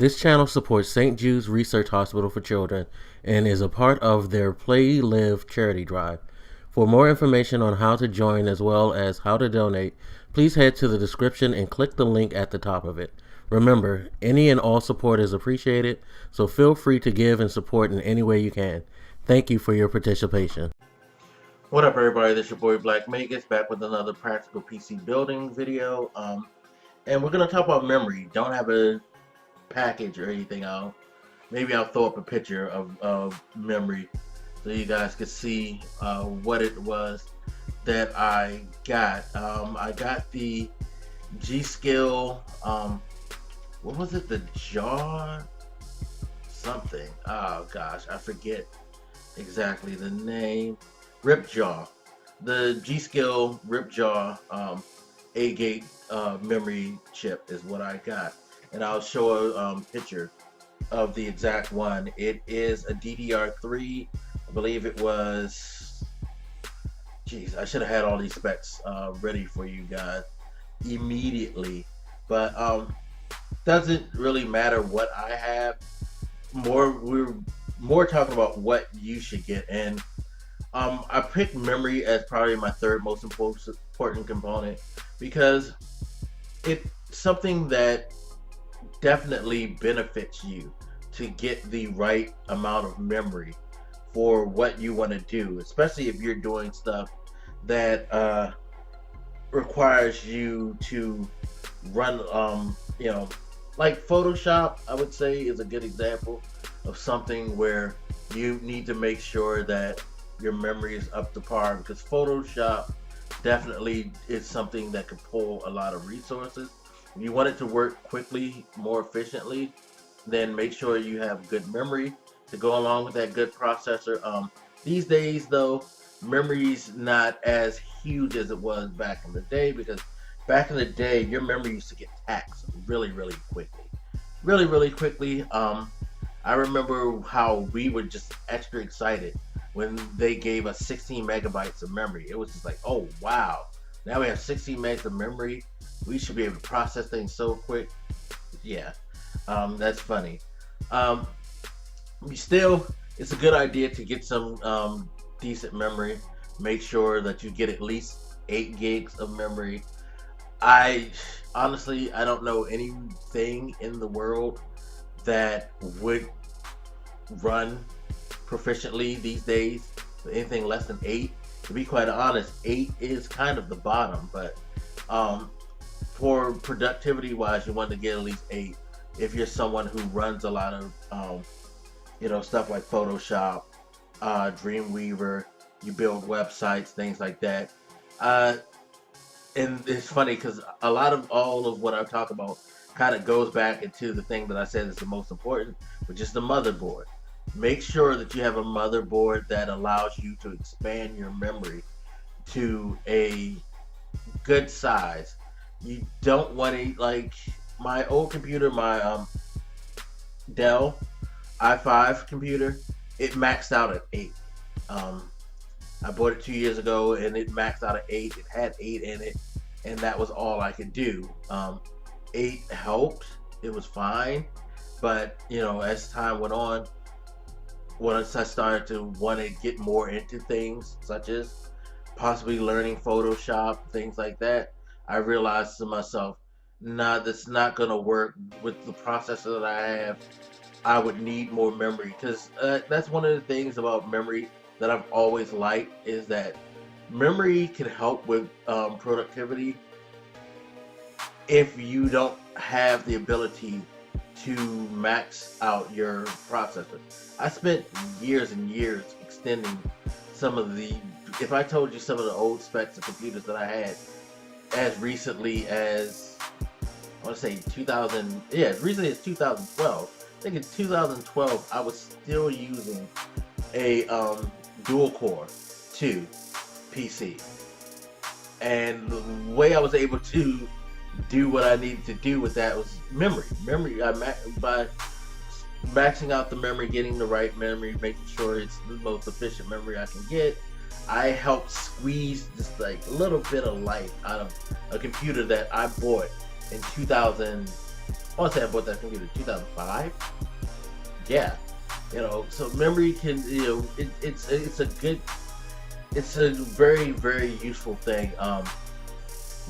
This channel supports St. Jude's Research Hospital for Children and is a part of their Play Live charity drive. For more information on how to join as well as how to donate, please head to the description and click the link at the top of it. Remember, any and all support is appreciated, so feel free to give and support in any way you can. Thank you for your participation. What up, everybody? This is your boy Black Magus back with another practical PC building video. And we're going to talk about memory. Don't have a package or anything. Maybe I'll throw up a picture of memory so you guys can see what it was that I got. I got the G-Skill, what was it, the Jaw something, oh gosh, I forget exactly the name. Ripjaw, the G-Skill Ripjaw 8-gig memory chip is what I got, and I'll show a picture of the exact one. It is a DDR3. I believe it was, geez, I should have had all these specs ready for you guys immediately, but doesn't really matter what I have. We're more talking about what you should get, and I picked memory as probably my third most important component because it's something that definitely benefits you to get the right amount of memory for what you want to do, especially if you're doing stuff that requires you to run, like Photoshop, I would say, is a good example of something where you need to make sure that your memory is up to par, because Photoshop definitely is something that can pull a lot of resources. If you want it to work quickly, more efficiently, then make sure you have good memory to go along with that good processor. These days though, memory's not as huge as it was back in the day, because back in the day your memory used to get taxed really quickly. I remember how we were just extra excited when they gave us 16 megabytes of memory. It was just like, oh wow, now we have 16 megs of memory, we should be able to process things so quick. Yeah, that's funny. Still, it's a good idea to get some decent memory. Make sure that you get at least 8 gigs of memory. Honestly, I don't know anything in the world that would run proficiently these days with anything less than 8. To be quite honest, 8 is kind of the bottom, but for productivity wise, you want to get at least 8 if you're someone who runs a lot of stuff like Photoshop, Dreamweaver, you build websites, things like that. And it's funny because a lot of all of what I talk about kind of goes back into the thing that I said is the most important, which is the motherboard. Make sure that you have a motherboard that allows you to expand your memory to a good size. You don't want to, like my old computer, my Dell i5 computer, it maxed out at 8. I bought it 2 years ago and it maxed out at 8. It had 8 in it, and that was all I could do. 8 helped, it was fine, but as time went on, once I started to want to get more into things such as possibly learning Photoshop, things like that, I realized to myself, nah, that's not gonna work with the processor that I have. I would need more memory, because that's one of the things about memory that I've always liked, is that memory can help with productivity if you don't have the ability to max out your processor. I spent years and years extending some of the, if I told you some of the old specs of computers that I had as recently as, I want to say 2000, yeah, as recently as 2012. I think in 2012 I was still using a dual core 2 PC, and the way I was able to do what I needed to do with that was memory. By maxing out the memory, getting the right memory, making sure it's the most efficient memory I can get, I helped squeeze just like a little bit of life out of a computer that I bought in 2000, I want to say I bought that computer in 2005. Yeah, so memory can, it's a very, very useful thing.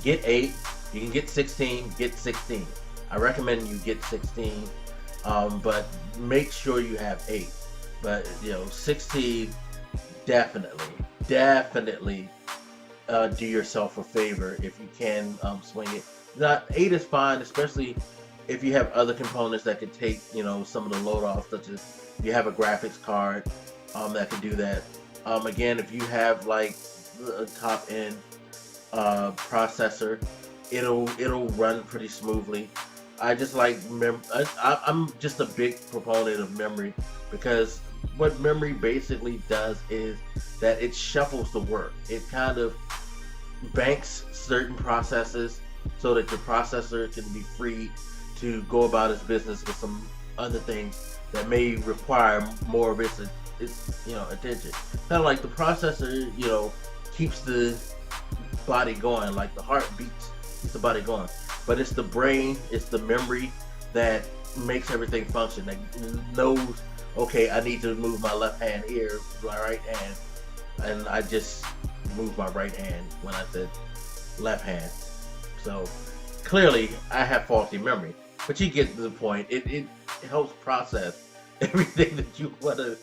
Get 8, you can get 16, get 16. I recommend you get 16, but make sure you have 8. But 16, definitely do yourself a favor if you can swing it. Not 8 is fine, especially if you have other components that could take some of the load off, such as if you have a graphics card that can do that. Again, if you have like a top end processor, it'll run pretty smoothly. I just like I'm just a big proponent of memory, because what memory basically does is that it shuffles the work. It kind of banks certain processes so that your processor can be free to go about its business with some other things that may require more of its attention. Kind of like the processor, keeps the body going, like the heart beats, keeps the body going. But it's the brain, it's the memory that makes everything function. That knows, okay, I need to move my left hand here, my right hand, and I just moved my right hand when I said left hand. So clearly, I have faulty memory. But you get to the point. It helps process everything that you want to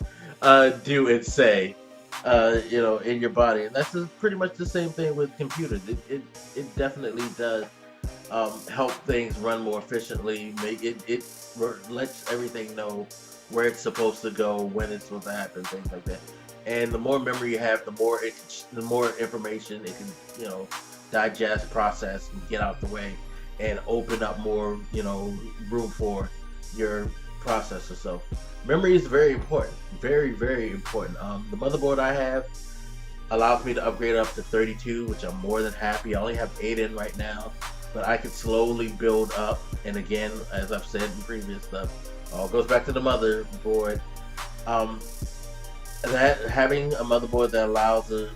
do and say, in your body. And that's pretty much the same thing with computers. It definitely does help things run more efficiently. It lets everything know where it's supposed to go, when it's supposed to happen, things like that. And the more memory you have, the more information it can, digest, process, and get out the way, and open up more, room for your processor. So memory is very important, very, very important. The motherboard I have allows me to upgrade up to 32, which I'm more than happy. I only have 8 in right now, but I can slowly build up. And again, as I've said in previous stuff, all goes back to the motherboard. That having a motherboard that allows a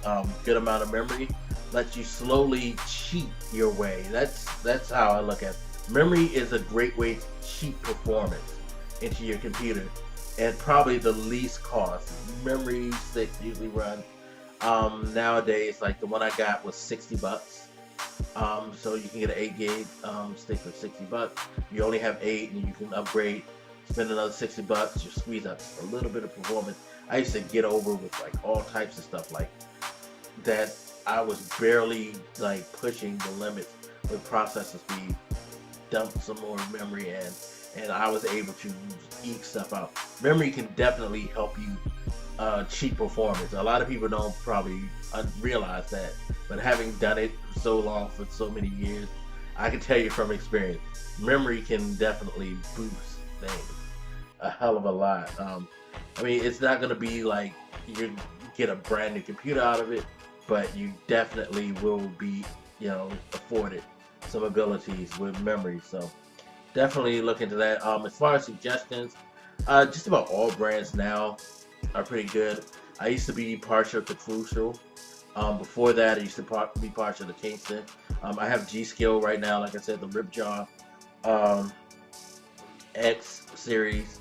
good amount of memory lets you slowly cheat your way. That's how I look at it. Memory is a great way to cheat performance into your computer, and probably the least cost. Memory sticks usually run nowadays, like the one I got was $60. So you can get an 8 gig stick for $60. You only have 8, and you can upgrade, spend another $60. You squeeze out just a little bit of performance. I used to get over with like all types of stuff like that. I was barely like pushing the limits with processor speed. Dump some more memory in, and I was able to eke stuff out. Memory can definitely help you cheat performance. A lot of people don't probably realize that, but having done it for so long, for so many years, I can tell you from experience, memory can definitely boost things a hell of a lot. I mean, it's not going to be like you get a brand new computer out of it, but you definitely will be, afforded some abilities with memory. So definitely look into that. As far as suggestions, just about all brands now are pretty good. I used to be partial to Crucial. Before that, I used to be partial to Kingston. I have G-Skill right now, like I said, the Ripjaw X series.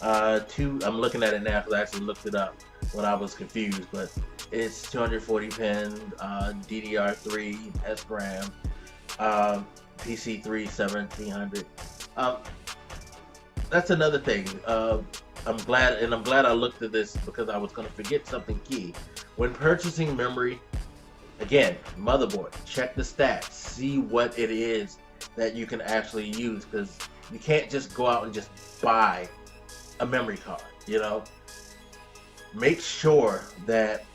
2, I'm looking at it now because I actually looked it up when I was confused, but it's 240 pin, DDR3 SRAM, PC3 1700. That's another thing. I'm glad I looked at this because I was going to forget something key. When purchasing memory, again, motherboard, check the stats, see what it is that you can actually use, because you can't just go out and just buy a memory card. Make sure that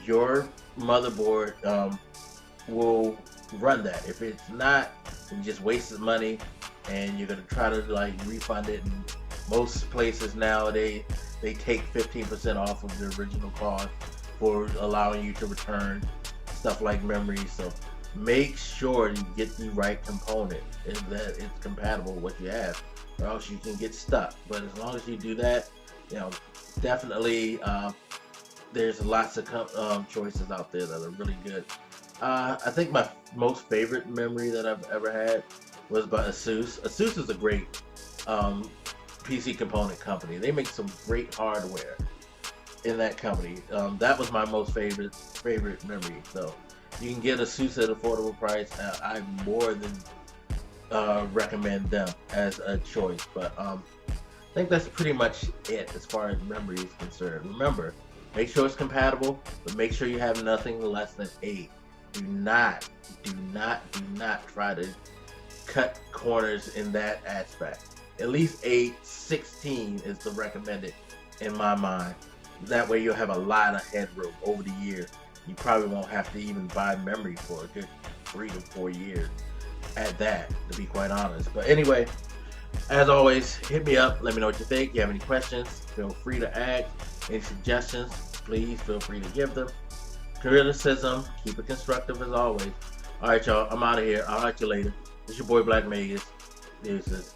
your motherboard will run that. If it's not, you just wasted money and you're gonna try to like refund it. And most places nowadays they take 15% off of the original cost for allowing you to return stuff like memory. So make sure you get the right component and that it's compatible with what you have, or else you can get stuck. But as long as you do that, definitely there's lots of choices out there that are really good. I think my most favorite memory that I've ever had was by Asus. Asus is a great PC component company. They make some great hardware in that company. That was my most favorite memory. So you can get Asus at affordable price. I more than recommend them as a choice. But I think that's pretty much it as far as memory is concerned. Remember, make sure it's compatible, but make sure you have nothing less than 8. Do not try to cut corners in that aspect. At least 8, 16 is the recommended in my mind. That way you'll have a lot of headroom over the year. You probably won't have to even buy memory for a good 3 to 4 years at that, to be quite honest. But anyway, as always, hit me up. Let me know what you think. If you have any questions, feel free to ask. Any suggestions, please feel free to give them. Criticism, keep it constructive as always. Alright, y'all, I'm out of here. I'll talk to you later. It's your boy Black Magus. Deuces.